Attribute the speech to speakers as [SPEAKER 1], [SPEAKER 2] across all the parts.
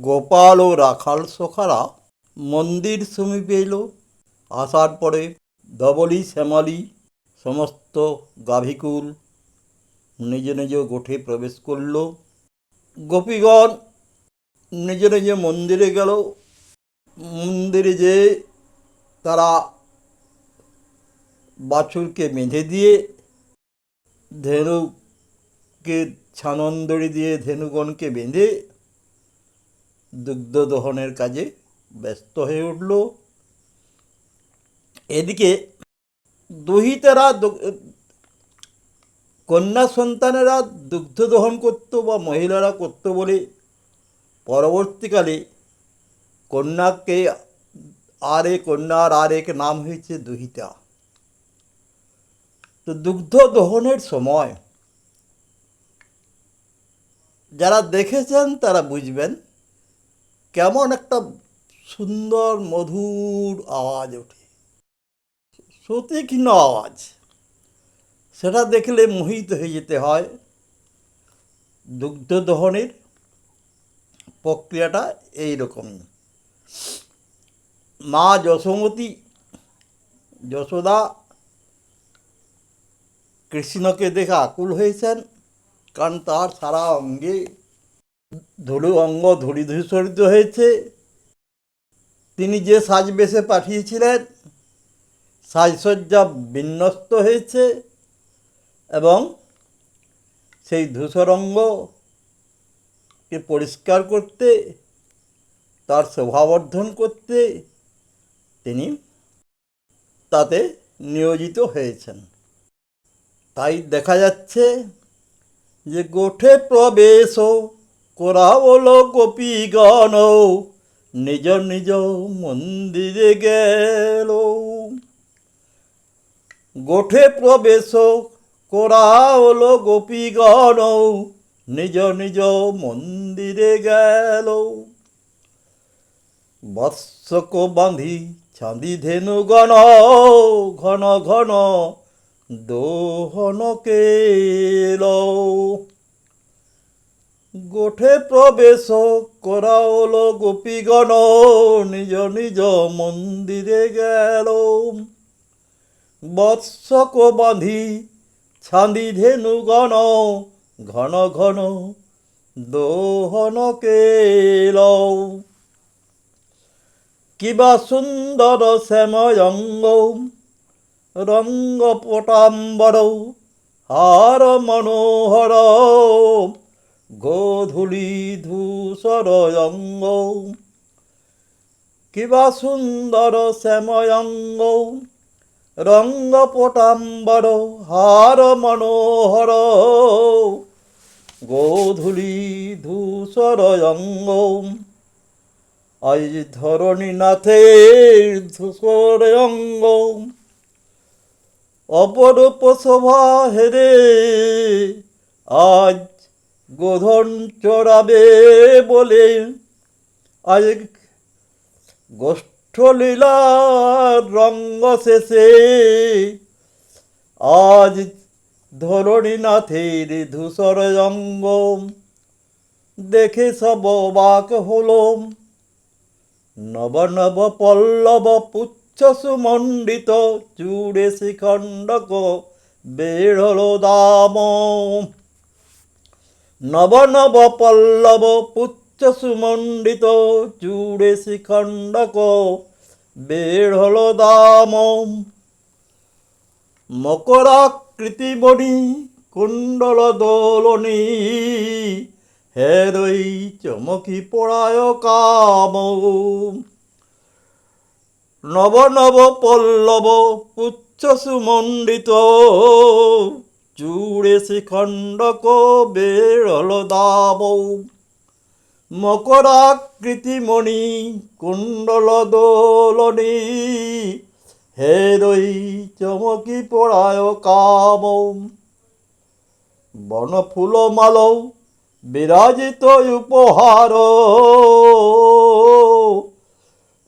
[SPEAKER 1] গোপাল ও রাখাল সখারা মন্দির সমীপে এলো। আসার পরে ধবলি শ্যামলী সমস্ত গাভীকুল নিজ নিজ গোঠে প্রবেশ করল। গোপীগণ নিজ নিজ মন্দিরে গেল। মন্দিরে যেয়ে তারা বাছুরকে বেঁধে দিয়ে ধেনুকে ছানন্দড়ি দিয়ে ধেনুগণকে বেঁধে দুগ্ধ দহনের কাজে ব্যস্ত হয়ে উঠল। এদিকে দুহিতেরা কন্যা সন্তানেরা দুগ্ধ দহন করত বা মহিলারা করত বলে পরবর্তীকালে কন্যাকে কন্যার আর এক নাম হয়েছে দুহিতা। তো দুগ্ধ দহনের সময় যারা দেখেছেন তারা বুঝবেন কেমন একটা সুন্দর মধুর আওয়াজ ওঠে, শ্রুতিহীন আওয়াজ। সেটা দেখলে মোহিত হয়ে যেতে হয়। দুগ্ধ দহনের প্রক্রিয়াটা এইরকমই। মা যশোদা কৃষ্ণকে দেখে আকুল হয়েছেন, কারণ তার সারা অঙ্গে অঙ্গ ধূলিধূসরিত হয়েছে। তিনি যে সাজবেশে পাঠিয়েছিলেন সাজসজ্জা বিন্যস্ত হয়েছে এবং সেই ধূসর অঙ্গকে পরিষ্কার করতে, তার শোভাবর্ধন করতে তিনি তাতে নিয়োজিত হয়েছেন। তাই দেখা যাচ্ছে যে গোঠে প্রবেশ করাবল গোপীগণ নিজ নিজ মন্দিরে গেল। গোঠে প্রবেশ করাবল গোপীগণ নিজ নিজ মন্দিরে গেল। বৎসক বাঁধি ছাঁদি ধেনুগণ ঘন ঘন দোহন কেল। গোঠে প্রবেশ করাওল গোপীগণ নিজ নিজ মন্দিরে গেল। বৎসক বাঁধি ছাঁদি ধেনুগণ ঘন ঘন দোহন কেল। কিবা সুন্দর শ্যাময়ঙ্গ রঙ্গ পটাম্বর হার মনোহর গোধূলি ধূসর অঙ্গ। কিবা সুন্দর শ্যাময়ঙ্গ রঙ্গ পটাম্বর হার মনোহর গোধূলি ধূসর অঙ্গ। আজ ধরণীনাথের ধূসর অঙ্গ অপরূপ শোভা হেরে আজ গোধন চড়াবে বলে। আজ গোষ্ঠলীলার রঙ্গ শেষে আজ ধরণীনাথের ধূসর অঙ্গ দেখে সব অবাক হলম। নব নব পল্লব পুচ্ছ সুমণ্ডিত চূড়ে শিখণ্ডক বেড়ল দাম। নব নব পল্লব পুচ্ছ সুমণ্ডিত চূড়ে শিখণ্ডক বেড়ল দাম। মকরাকৃতি মণি কুণ্ডল দোলনী হেরই চমকি পড়ায় কাম। নব নব পল্লব পুচ্ছ সুমণ্ডিত চূড়ে শিখণ্ডক বেড়ল দাম। মকরাকৃতি মণি কুণ্ডল দোলনী হেরই চমকি পড়ায় কাম। বনফুল মালৌ বিরাজিত উপহার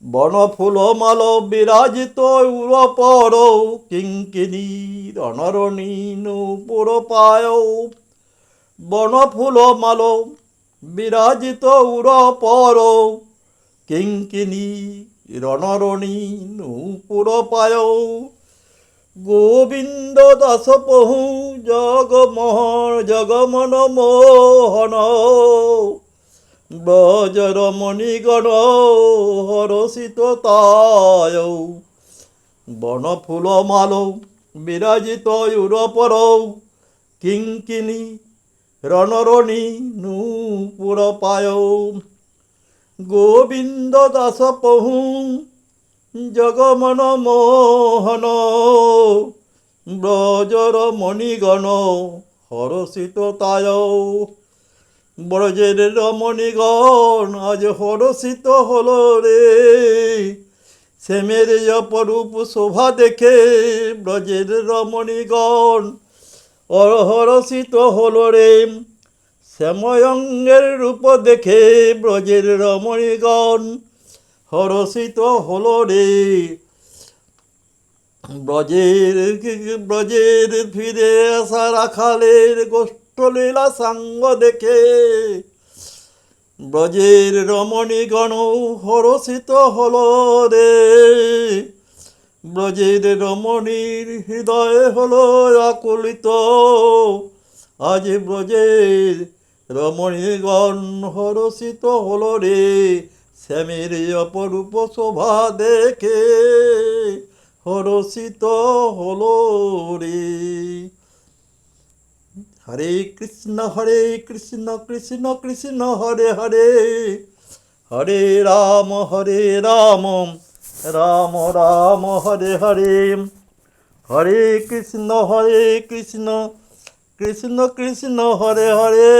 [SPEAKER 1] বনফুল মাল বিরাজিত উরপর কিঙ্কিনী রণরণী নূপুর পায়। বনফুল মাল বিরাজিত উরপর কিঙ্কিনী রণরণী নূপুর পায় গোবিন্দ দাস পহু জগমন মোহন ব্রজর মণিগণ হরষিত তায় বনফুল মাল বিরাজিত ইউরপর কিঙ্কিনী রণরণী নূপুর পায় গোবিন্দ দাস পহু জগমন মোহন ব্রজর মণিগণ হরষিত তায় ব্রজের রমণীগণ আজ হরষিত হল রে শ্যামের অপরূপ শোভা দেখে ব্রজের রমণীগণ হরষিত হল রে শ্যাময়ঙ্গের রূপ দেখে ব্রজের রমণীগণ হরষিত হল রে ব্রজের ফিরে আসা রাখালের গোষ্ঠলীলা সাঙ্গ দেখে ব্রজের রমণীগণ হরষিত হল রে ব্রজের রমণীর হৃদয় হল আকুলিত আজ ব্রজের রমণীগণ হরষিত হল রে শ্যামের অপরূপ শোভা দেখে হরষিত হল রে। হরে কৃষ্ণ কৃষ্ণ কৃষ্ণ হরে হরে হরে রাম রাম রাম হরে হরে হরে কৃষ্ণ কৃষ্ণ কৃষ্ণ কৃষ্ণ হরে হরে